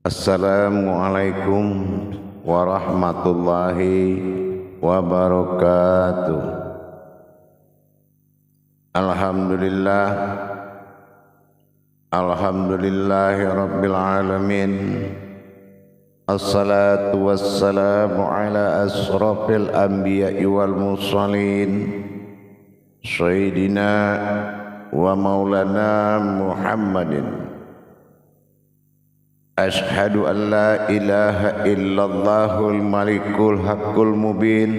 Assalamualaikum warahmatullahi wabarakatuh. Alhamdulillah, alhamdulillahi rabbil alamin. Assalatu wassalamu ala asrafil anbiya'i wal mursalin, sayyidina wa maulana Muhammadin. Ashhadu an la ilaha illallahul malikul haqqul mubin,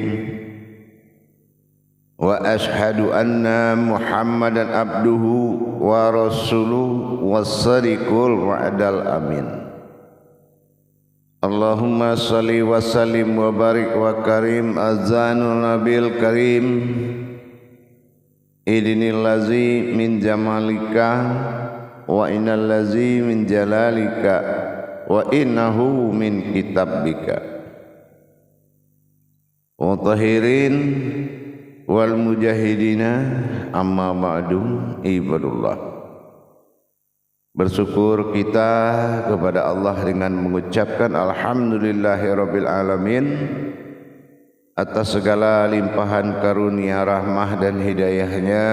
wa ashhadu anna Muhammadan abduhu wa rasuluhu was-sadiqul wa'dal amin. Allahumma salli wa sallim wa barik wa karim azanul nabil karim, idinil lazi min jamalika wa innal lazi min jalalika wa innahu min kitabika. Wa tahirin wal mujahidina amma ba'du. Ibadullah, bersyukur kita kepada Allah dengan mengucapkan alhamdulillahirabbil alamin atas segala limpahan karunia, rahmah dan hidayahnya,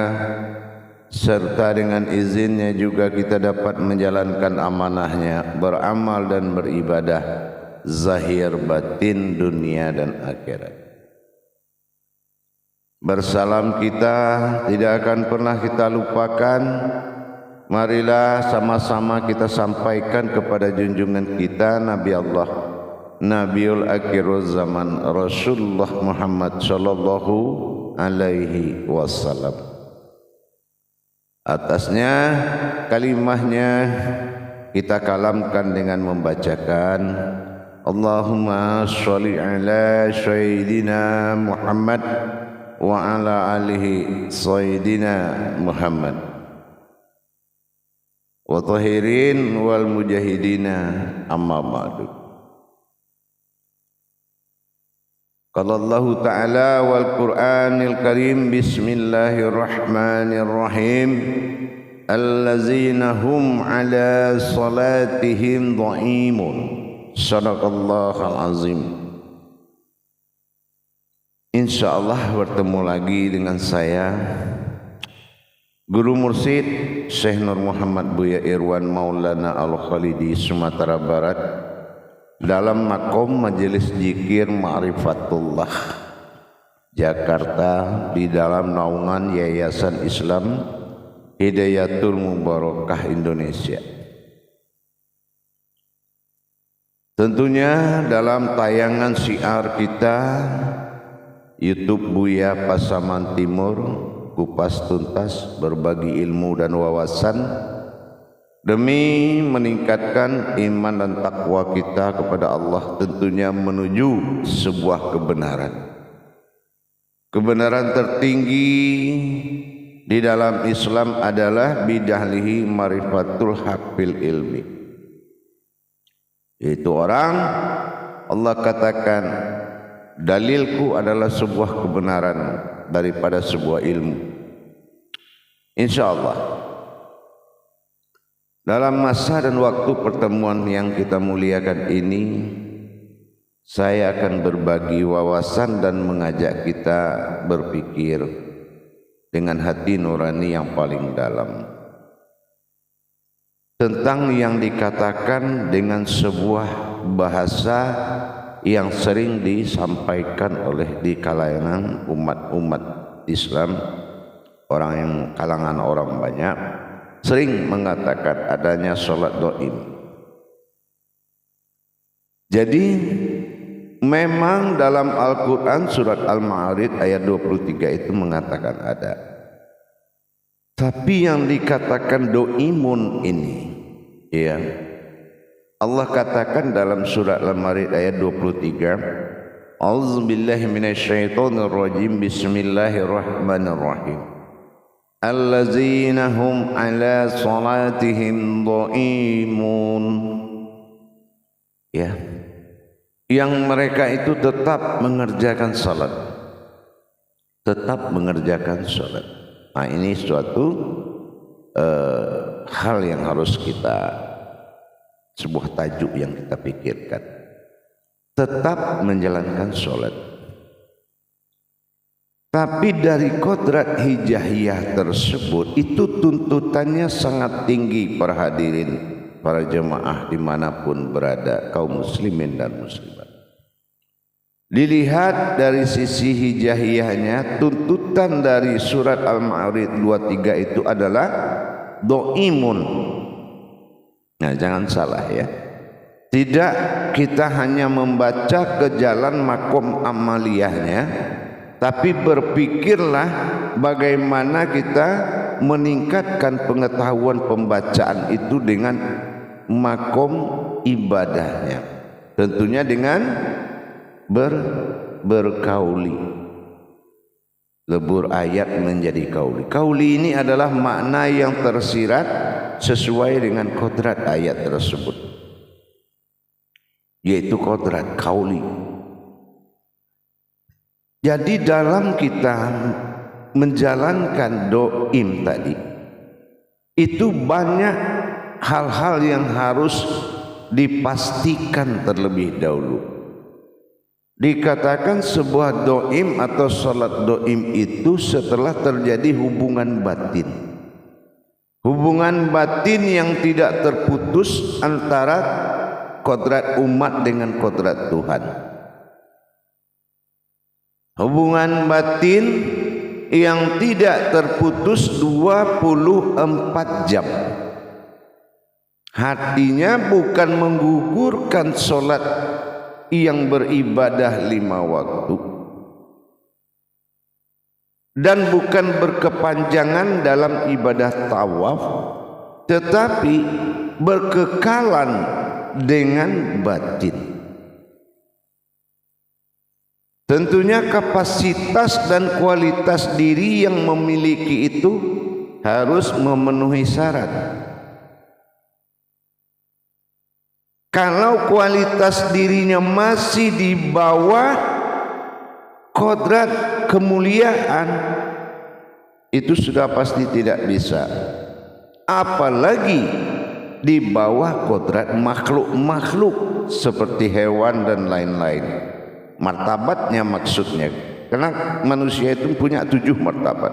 serta dengan izinnya juga kita dapat menjalankan amanahnya, beramal dan beribadah zahir batin dunia dan akhirat. Bersalam kita tidak akan pernah kita lupakan. Marilah sama-sama kita sampaikan kepada junjungan kita Nabi Allah, Nabiul Akhiruz Zaman, Rasulullah Muhammad sallallahu alaihi wasallam. Atasnya kalimahnya kita kalamkan dengan membacakan Allahumma sholli ala sayyidina Muhammad wa ala alihi sayyidina Muhammad wa tahirin wal mujahidina amma ba'du. Qala Allah Ta'ala wal Qur'anil Karim, bismillahirrahmanirrahim, allazina hum ala salatihim dha'imun. Sadaqallahul azim. Insyaallah bertemu lagi dengan saya Guru Mursyid Syekh Nur Muhammad Buya Irwan Maulana Al-Khalidi, Sumatera Barat, dalam makom Majelis Zikir Ma'rifatullah Jakarta, di dalam naungan Yayasan Islam Hidayatul Mubarakah Indonesia. Tentunya dalam tayangan syiar kita YouTube Buya Pasaman Timur, kupas tuntas berbagi ilmu dan wawasan demi meningkatkan iman dan takwa kita kepada Allah, tentunya menuju sebuah kebenaran. Kebenaran tertinggi di dalam Islam adalah bidahlihi marifatul haqqil ilmi. Yaitu orang, Allah katakan dalilku adalah sebuah kebenaran daripada sebuah ilmu. InsyaAllah dalam masa dan waktu pertemuan yang kita muliakan ini, saya akan berbagi wawasan dan mengajak kita berpikir dengan hati nurani yang paling dalam tentang yang dikatakan dengan sebuah bahasa yang sering disampaikan oleh di kalangan umat-umat Islam, orang yang kalangan orang banyak sering mengatakan adanya sholat do'im. Jadi memang dalam Al-Quran surat Al-Ma'arij ayat 23 itu mengatakan ada. Tapi yang dikatakan do'imun ini, ya, Allah katakan dalam surat Al-Ma'arij ayat 23, A'udzubillahi minasyaitonirrajim, bismillahirrahmanirrahim. Allazina hum ala salatihim dha'imun. Ya, yang mereka itu tetap mengerjakan salat, tetap mengerjakan salat. Nah, ini suatu hal yang harus kita sebuah tajuk yang kita pikirkan. Tetap menjalankan sholat. Tapi dari kodrat hijaiyah tersebut itu tuntutannya sangat tinggi para hadirin, para jemaah dimanapun berada, kaum muslimin dan muslimat. Dilihat dari sisi hijaiyahnya, tuntutan dari surat Al-Ma'arij 23 itu adalah do'imun. Nah, jangan salah ya. Tidak kita hanya membaca ke jalan makom amaliyahnya, tapi berpikirlah bagaimana kita meningkatkan pengetahuan pembacaan itu dengan makom ibadahnya. Tentunya dengan berkauli. Lebur ayat menjadi kauli. Kauli ini adalah makna yang tersirat sesuai dengan kodrat ayat tersebut, yaitu kodrat kauli. Jadi dalam kita menjalankan do'im tadi, itu banyak hal-hal yang harus dipastikan terlebih dahulu. Dikatakan sebuah do'im atau salat do'im itu setelah terjadi hubungan batin. Hubungan batin yang tidak terputus antara kodrat umat dengan kodrat Tuhan. Hubungan batin yang tidak terputus 24 jam. Hatinya bukan menggugurkan solat yang beribadah 5 waktu, dan bukan berkepanjangan dalam ibadah tawaf, tetapi berkekalan dengan batin. Tentunya kapasitas dan kualitas diri yang memiliki itu harus memenuhi syarat. Kalau kualitas dirinya masih di bawah kodrat kemuliaan, itu sudah pasti tidak bisa. Apalagi di bawah kodrat makhluk-makhluk seperti hewan dan lain-lain. Martabatnya maksudnya, karena manusia itu punya 7 martabat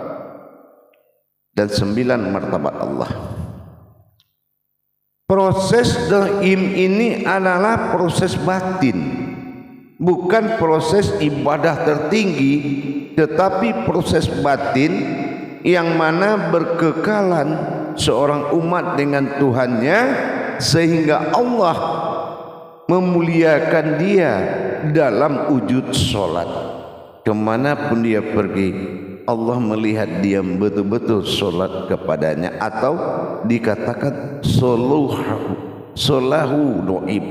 dan 9 martabat Allah. Proses do'im ini adalah proses batin, bukan proses ibadah tertinggi, tetapi proses batin yang mana berkekalan seorang umat dengan Tuhannya, sehingga Allah memuliakan dia dalam wujud sholat. Kemanapun dia pergi, Allah melihat dia betul-betul sholat kepadanya, atau dikatakan solahu do'im.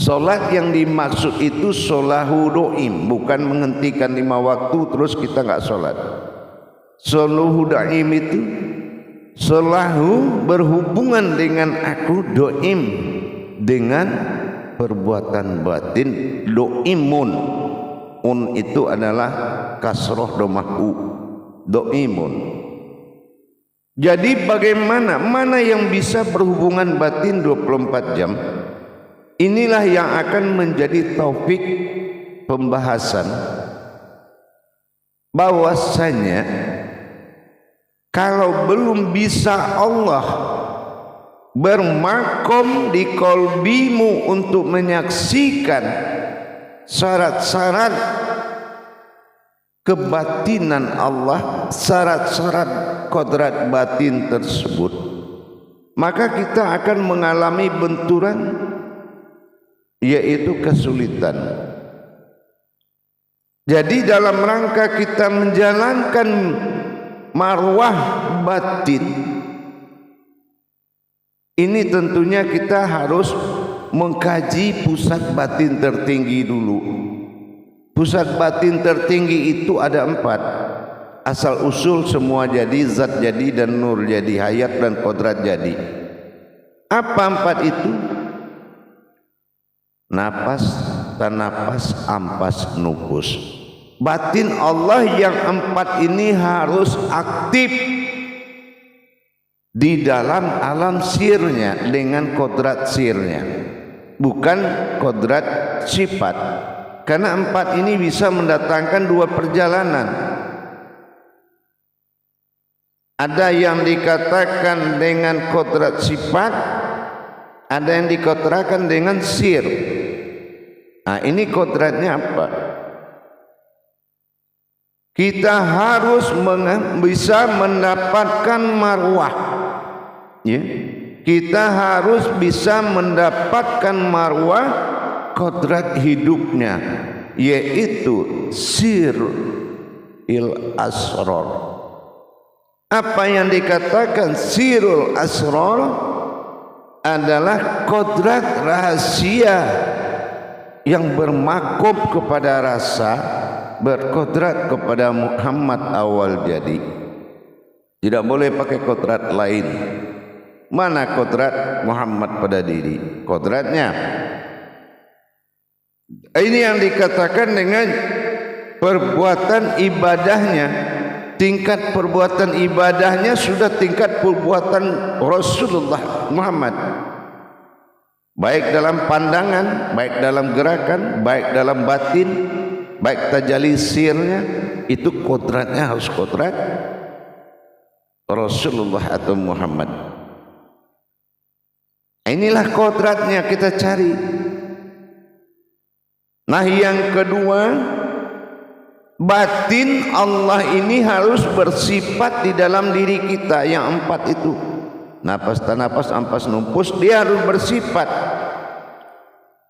Sholat yang dimaksud itu solahu do'im, bukan menghentikan 5 waktu terus kita nggak sholat. Solahu do'im itu solahu berhubungan dengan aku, do'im dengan perbuatan batin, do'imun. Un itu adalah kasroh domahu, do'imun. Jadi bagaimana, mana yang bisa berhubungan batin 24 jam? Inilah yang akan menjadi taufik pembahasan, bahwasanya kalau belum bisa Allah bermakom di kolbimu untuk menyaksikan syarat-syarat kebatinan Allah, syarat-syarat kodrat batin tersebut, maka kita akan mengalami benturan, yaitu kesulitan. Jadi dalam rangka kita menjalankan marwah batin ini, tentunya kita harus mengkaji pusat batin tertinggi dulu. Pusat batin tertinggi itu ada 4. Asal usul semua jadi, zat jadi, dan nur jadi, hayat dan kodrat jadi. Apa 4 itu? Napas, tanapas, ampas, nufus. Batin Allah yang 4 ini harus aktif. di dalam alam sirnya dengan kodrat sirnya, bukan kodrat sifat. Karena empat ini bisa mendatangkan dua perjalanan. Ada yang dikatakan dengan kodrat sifat, ada yang dikatakan dengan sir. Nah, ini kodratnya apa? Kita harus bisa mendapatkan marwah, ya. Kita harus bisa mendapatkan marwah kodrat hidupnya, yaitu sirul asrar. Apa yang dikatakan sirul asrar adalah kodrat rahasia yang bermakom kepada rasa, berkodrat kepada Muhammad awal jadi. Tidak boleh pakai kodrat lain. Mana kodrat Muhammad pada diri? Kodratnya ini yang dikatakan dengan perbuatan ibadahnya. Tingkat perbuatan ibadahnya sudah tingkat perbuatan Rasulullah Muhammad. Baik dalam pandangan, baik dalam gerakan, baik dalam batin, baik tajalli sirnya, itu kodratnya harus kodrat Rasulullah atau Muhammad. Inilah kodratnya kita cari. Nah, yang kedua, batin Allah ini harus bersifat di dalam diri kita. Yang empat itu, napas tanapas ampas numpus, dia harus bersifat.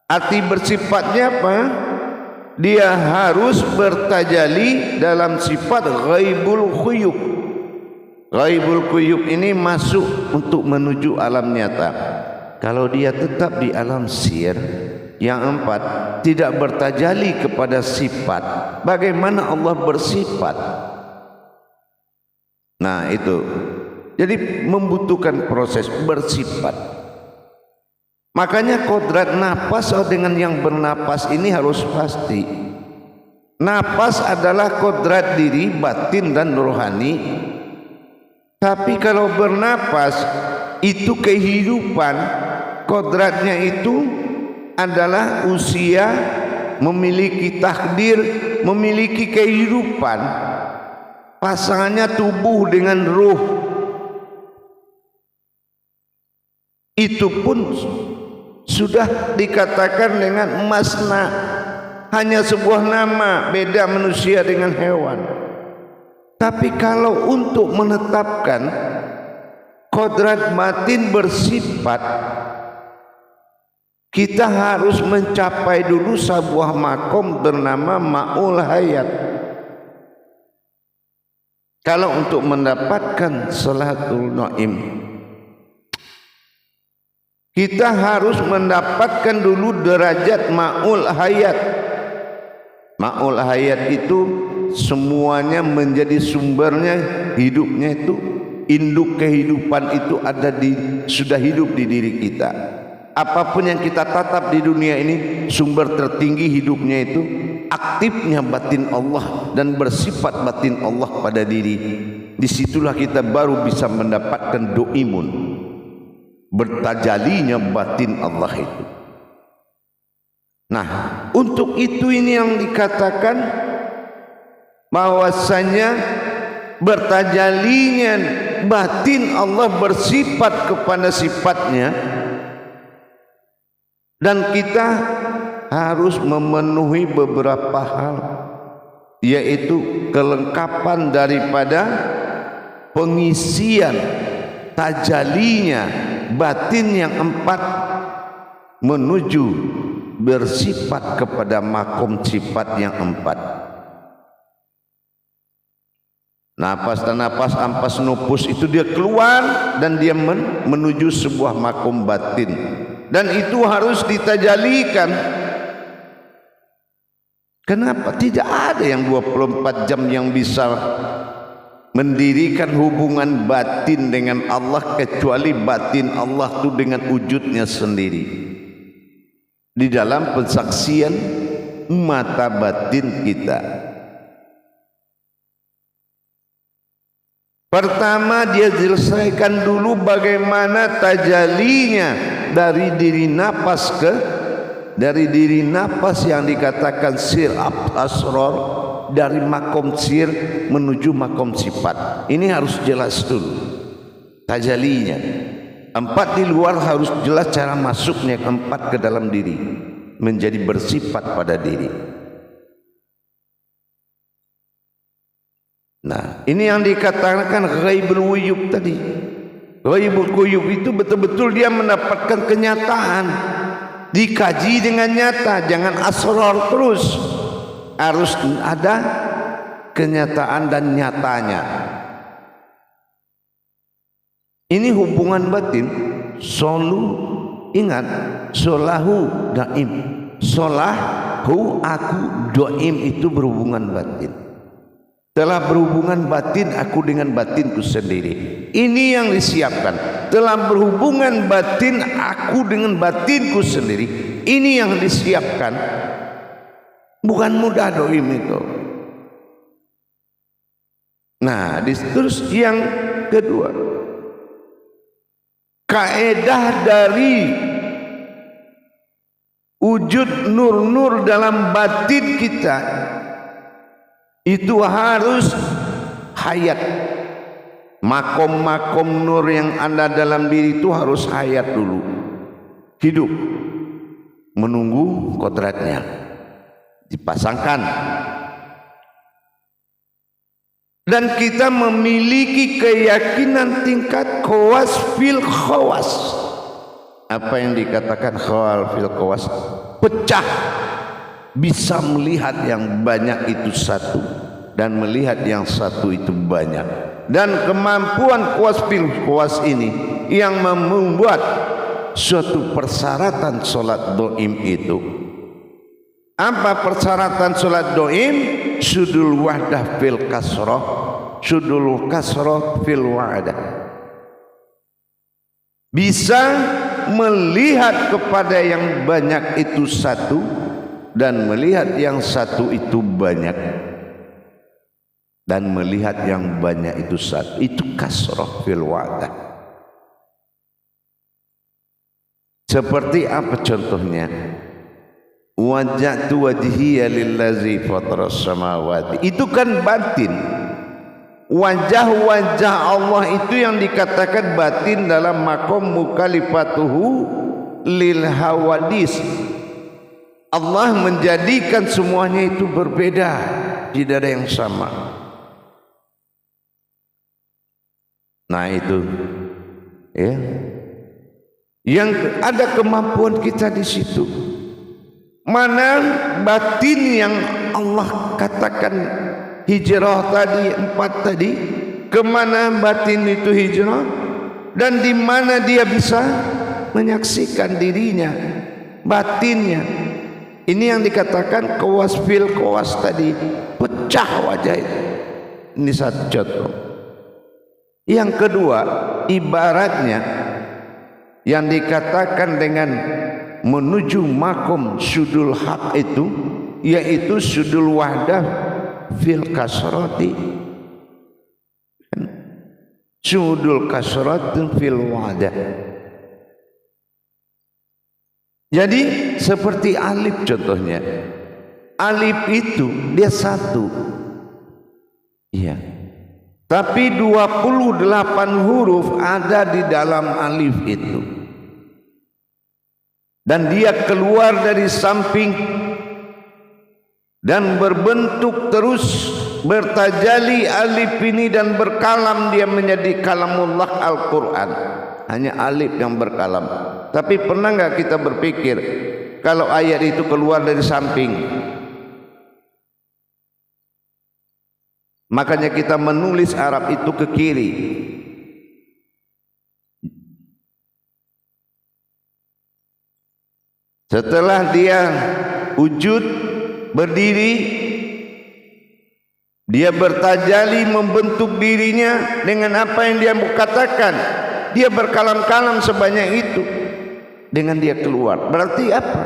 Arti bersifatnya apa? Dia harus bertajali dalam sifat ghaibul khuyub. Ghaibul khuyub ini masuk untuk menuju alam nyata. Kalau dia tetap di alam sir, yang empat tidak bertajali kepada sifat, bagaimana Allah bersifat? Nah itu, jadi membutuhkan proses bersifat. Makanya kodrat napas dengan yang bernapas ini harus pasti. Napas adalah kodrat diri, batin dan rohani. Tapi kalau bernapas itu kehidupan, kodratnya itu adalah usia, memiliki takdir, memiliki kehidupan. Pasangannya tubuh dengan ruh. Itu pun sudah dikatakan dengan masna, hanya sebuah nama, beda manusia dengan hewan. Tapi kalau untuk menetapkan kodrat batin bersifat, kita harus mencapai dulu sebuah makom bernama ma'ul hayat. Kalau untuk mendapatkan salatul naim, kita harus mendapatkan dulu derajat ma'ul hayat. Ma'ul hayat itu semuanya menjadi sumbernya, hidupnya itu, induk kehidupan itu ada sudah hidup di diri kita. Apapun yang kita tatap di dunia ini, sumber tertinggi hidupnya itu aktifnya batin Allah dan bersifat batin Allah pada diri. Disitulah kita baru bisa mendapatkan doimun, bertajalinya batin Allah itu. Nah, untuk itu ini yang dikatakan bahwasanya bertajalinya batin Allah bersifat kepada sifatnya, dan kita harus memenuhi beberapa hal, yaitu kelengkapan daripada pengisian tajalinya batin yang empat menuju bersifat kepada makom sifat yang empat. Napas dan napas ampas nupus itu dia keluar dan dia menuju sebuah makom batin, dan itu harus ditajalikan. Kenapa? Tidak ada yang 24 jam yang bisa mendirikan hubungan batin dengan Allah kecuali batin Allah itu dengan wujudnya sendiri. Di dalam pensaksian mata batin kita, Pertama dia selesaikan dulu bagaimana tajalinya dari diri napas yang dikatakan sir asrar, dari makom sir menuju makom sifat. Ini harus jelas dulu tajalinya. 4 di luar harus jelas cara masuknya 4 ke dalam diri, menjadi bersifat pada diri. Nah, ini yang dikatakan ghaibul wujub tadi. Ghaibul wujub itu betul-betul dia mendapatkan kenyataan, dikaji dengan nyata, jangan asrar terus. Harus ada kenyataan dan nyatanya. Ini hubungan batin. Ingat, solahu daim. Solahu aku doim itu berhubungan batin. Telah berhubungan batin aku dengan batinku sendiri. Ini yang disiapkan. Telah berhubungan batin aku dengan batinku sendiri. Ini yang disiapkan. Bukan mudah doim itu. Nah, terus yang kedua, kaedah dari wujud nur-nur dalam batin kita itu harus hayat. Makom-makom nur yang ada dalam diri itu harus hayat dulu, hidup, menunggu kodratnya dipasangkan. Dan kita memiliki keyakinan tingkat khawas fil khawas. Apa yang dikatakan khawal fil khawas? Pecah, bisa melihat yang banyak itu satu dan melihat yang satu itu banyak. Dan kemampuan khawas fil khawas ini yang membuat suatu persyaratan solat doim itu. Apa persyaratan solat doim? Sudul wahdah fil kasroh, sudul kasroh fil wahdah. Bisa melihat kepada yang banyak itu satu dan melihat yang satu itu banyak, dan melihat yang banyak itu satu. Itu kasroh fil wahdah. Seperti apa contohnya? Wajjahtu wajhiya lillazi fataras samawati. Itu kan batin. Wajah-wajah Allah itu yang dikatakan batin dalam makom mukhalifatuhu lil hawadis. Allah menjadikan semuanya itu berbeda, tidak ada yang sama. Nah itu ya, yang ada kemampuan kita di situ. Mana batin yang Allah katakan hijrah tadi 4 tadi, kemana batin itu hijrah, dan di mana dia bisa menyaksikan dirinya, batinnya. Ini yang dikatakan kawas fil kawas tadi, pecah wajah itu. Ini satu contoh. Yang kedua, ibaratnya yang dikatakan dengan menuju makom sudul hak itu, yaitu sudul wahdah fil kasrati, sudul kasrati fil wahdah. Jadi seperti alif contohnya. Alif itu dia satu, iya, tapi 28 huruf ada di dalam alif itu. Dan dia keluar dari samping dan berbentuk terus bertajali alif ini dan berkalam, dia menjadi kalamullah Al-Quran. Hanya alif yang berkalam. Tapi pernah enggak kita berpikir kalau ayat itu keluar dari samping? Makanya kita menulis Arab itu ke kiri. Setelah dia wujud berdiri, dia bertajali membentuk dirinya dengan apa yang dia katakan. Dia berkalam-kalam sebanyak itu dengan dia keluar. Berarti apa?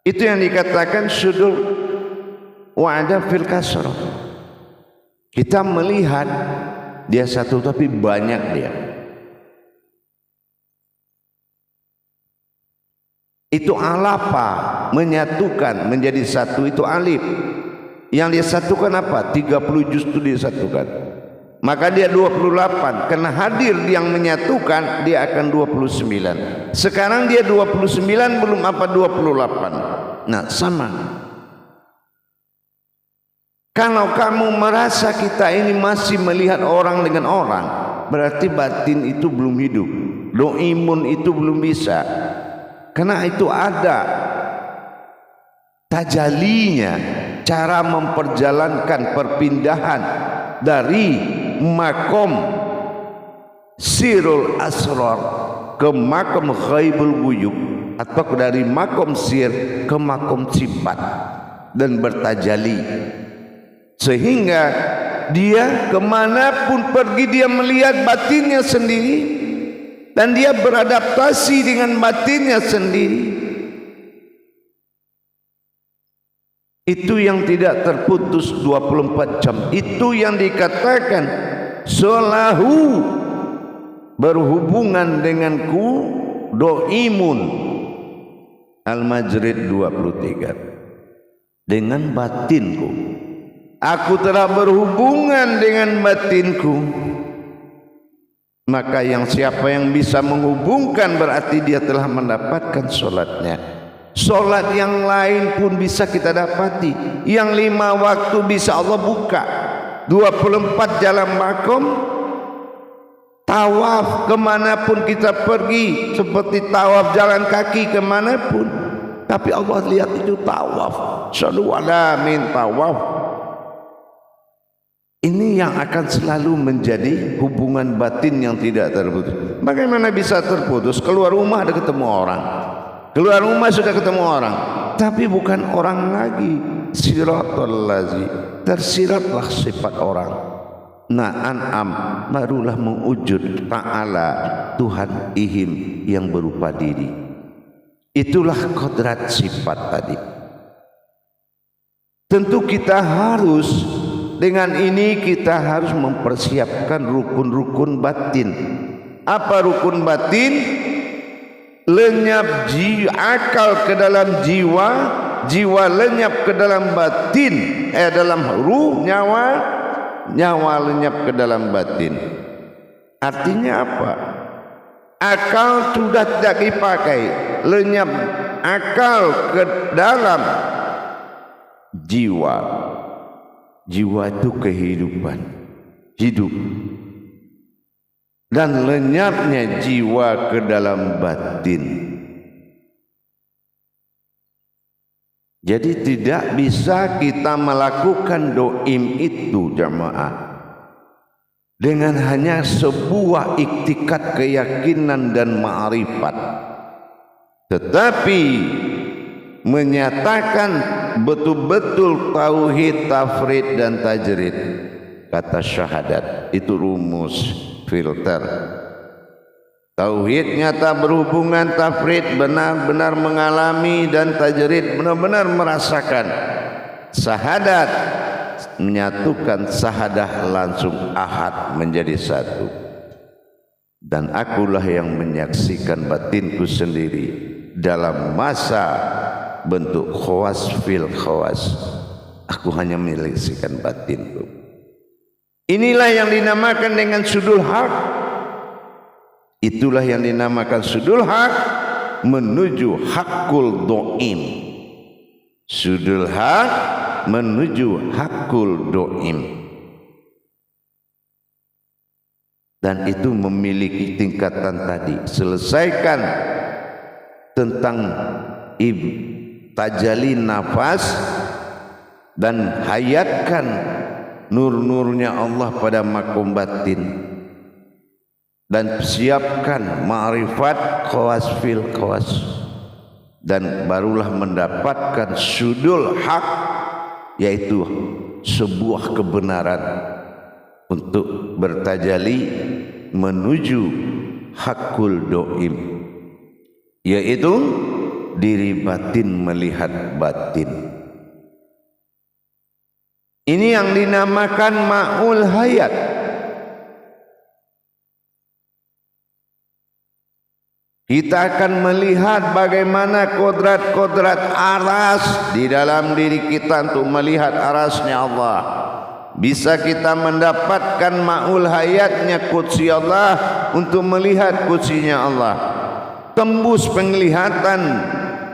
Itu yang dikatakan sudul wa'ada fil kasrah. Kita melihat dia satu tapi banyak dia. Itu alapa, menyatukan menjadi satu, itu alif. Yang dia satukan apa? 30 juz itu dia satukan. Maka dia 28. Karena hadir yang menyatukan, dia akan 29. Sekarang dia 29 belum apa 28. Nah, sama. Kalau kamu merasa kita ini masih melihat orang dengan orang, berarti batin itu belum hidup. Doimun itu belum bisa. Karena itu ada tajalinya, cara memperjalankan perpindahan dari makom sirul asrar ke makom ghaibul ghuyub, atau dari makom sir ke makom sifat, dan bertajali sehingga dia kemanapun pergi dia melihat batinnya sendiri dan dia beradaptasi dengan batinnya sendiri. Itu yang tidak terputus 24 jam. Itu yang dikatakan solahu, berhubungan denganku, doimun. Al-Majrid 23. Dengan batinku, aku telah berhubungan dengan batinku. Maka yang siapa yang bisa menghubungkan berarti dia telah mendapatkan solatnya. Solat yang lain pun bisa kita dapati. Yang 5 waktu bisa Allah buka. 24 jalan makom. Tawaf kemanapun kita pergi, seperti tawaf jalan kaki kemanapun. Tapi Allah lihat itu tawaf. Sallu ala min tawaf. Ini yang akan selalu menjadi hubungan batin yang tidak terputus. Bagaimana bisa terputus? Keluar rumah ada ketemu orang. Keluar rumah sudah ketemu orang. Tapi bukan orang lagi. Siratul lazi. Tersiratlah sifat orang. An'am barulah mewujud ta'ala Tuhan ihim yang berupa diri. Itulah kodrat sifat tadi. Tentu kita harus, dengan ini kita harus mempersiapkan rukun-rukun batin. Apa rukun batin? Lenyap akal ke dalam jiwa, jiwa lenyap ke dalam batin, dalam ruh, nyawa, nyawa lenyap ke dalam batin. Artinya apa? Akal sudah tidak dipakai, lenyap akal ke dalam jiwa. Jiwa itu kehidupan, hidup, dan lenyapnya jiwa ke dalam batin. Jadi tidak bisa kita melakukan doim itu jamaah dengan hanya sebuah iktikat keyakinan dan ma'rifat, tetapi menyatakan betul-betul tauhid, tafrid dan tajrid. Kata syahadat itu rumus filter. Tauhid nyata berhubungan, tafrid benar-benar mengalami, dan tajrid benar-benar merasakan. Syahadat menyatukan, sahadah langsung ahad menjadi satu. Dan akulah yang menyaksikan batinku sendiri dalam masa bentuk khawas fil khawas. Aku hanya menyaksikan batinku. Inilah yang dinamakan dengan sudul haq. Itulah yang dinamakan sudul haq menuju hakul doim. Sudul haq menuju hakul doim. Dan itu memiliki tingkatan tadi. Selesaikan tentang tajalli nafas dan hayatkan nur-nurnya Allah pada makom batin, dan siapkan ma'rifat khawas fil khawas, dan barulah mendapatkan sudul haq, yaitu sebuah kebenaran untuk bertajalli menuju hakul doim, yaitu diri batin melihat batin. Ini yang dinamakan ma'ul hayat. Kita akan melihat bagaimana kodrat-kodrat aras di dalam diri kita untuk melihat arasnya Allah. Bisa kita mendapatkan ma'ul hayatnya qudsi Allah untuk melihat qudsinya Allah. Tembus penglihatan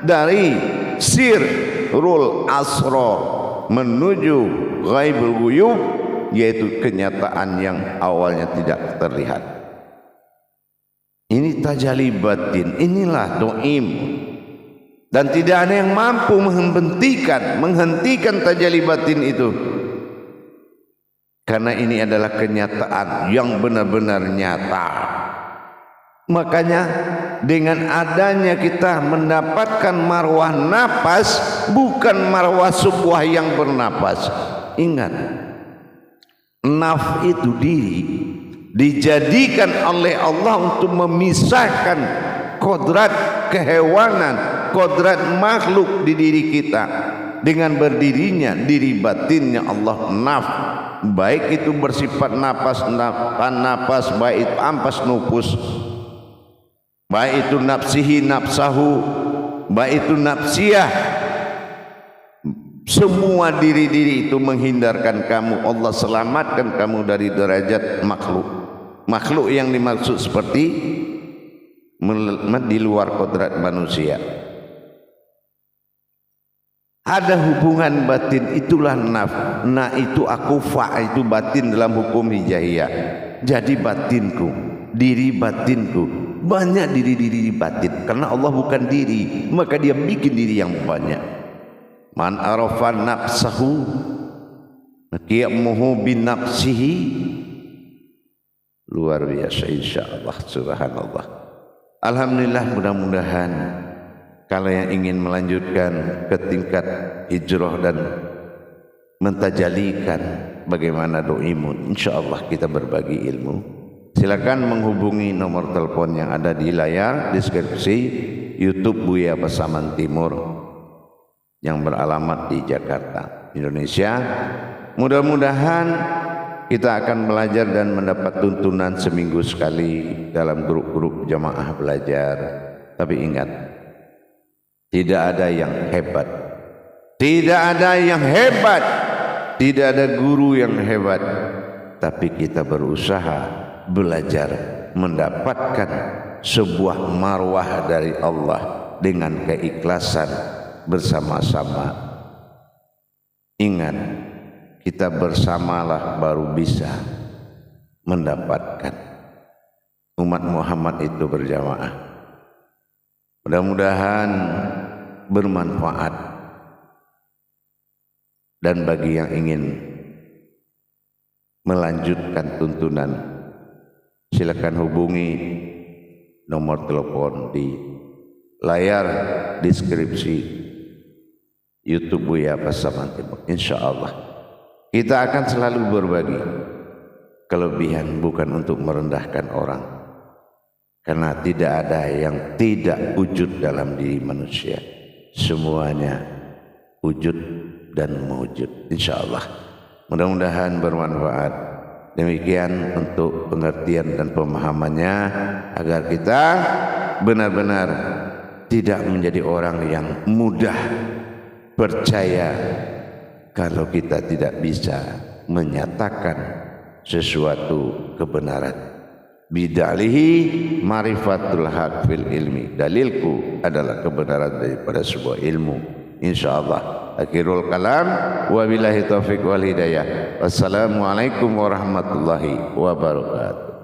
dari sirrul asrar menuju ghaibul ghuyub, yaitu kenyataan yang awalnya tidak terlihat. Ini tajalli batin, inilah doim. Dan tidak ada yang mampu menghentikan tajalli batin itu. Karena ini adalah kenyataan yang benar-benar nyata. Makanya dengan adanya kita mendapatkan marwah napas, bukan marwah sebuah yang bernapas. Ingat, naf itu diri dijadikan oleh Allah untuk memisahkan kodrat kehewanan, kodrat makhluk di diri kita dengan berdirinya diri batinnya Allah naf. Baik itu bersifat napas, baik itu ampas nufus, baik itu nafsihi nafsahu, baik itu nafsiyah. Semua diri-diri itu menghindarkan kamu, Allah selamatkan kamu dari derajat makhluk yang dimaksud seperti di luar kodrat manusia. Ada hubungan batin, itulah naf. Nah itu akufa, itu batin dalam hukum hijaiyah. Jadi batinku, diri batinku, banyak diri-diri batin. Karena Allah bukan diri, maka dia bikin diri yang banyak. Man arafa nafsahu qiyamuhu bin nafsihi. Luar biasa insyaallah, subhanallah. Alhamdulillah, mudah-mudahan kalau yang ingin melanjutkan ke tingkat hijrah dan mentajalikan bagaimana doimun, insyaallah kita berbagi ilmu. Silakan menghubungi nomor telepon yang ada di layar deskripsi YouTube Buya Pasaman Timur yang beralamat di Jakarta, Indonesia. Mudah-mudahan kita akan belajar dan mendapat tuntunan seminggu sekali dalam grup-grup jamaah belajar. Tapi ingat, tidak ada yang hebat, tidak ada yang hebat, tidak ada guru yang hebat, tapi kita berusaha belajar mendapatkan sebuah marwah dari Allah dengan keikhlasan bersama-sama. Ingat, kita bersamalah baru bisa mendapatkan. Umat Muhammad itu berjamaah. Mudah-mudahan bermanfaat. Dan bagi yang ingin melanjutkan tuntunan, silakan hubungi nomor telepon di layar deskripsi YouTube Buya Pasaman Timur. Insyaallah kita akan selalu berbagi kelebihan, bukan untuk merendahkan orang. Karena tidak ada yang tidak wujud dalam diri manusia. Semuanya wujud dan mewujud. InsyaAllah. Mudah-mudahan bermanfaat. Demikian untuk pengertian dan pemahamannya, agar kita benar-benar tidak menjadi orang yang mudah percaya kalau kita tidak bisa menyatakan sesuatu kebenaran. Bidalihi marifatul haq fil ilmi. Dalilku adalah kebenaran daripada sebuah ilmu. InsyaAllah. Akhirul kalam. Wabillahi taufiq wal hidayah. Wassalamualaikum warahmatullahi wabarakatuh.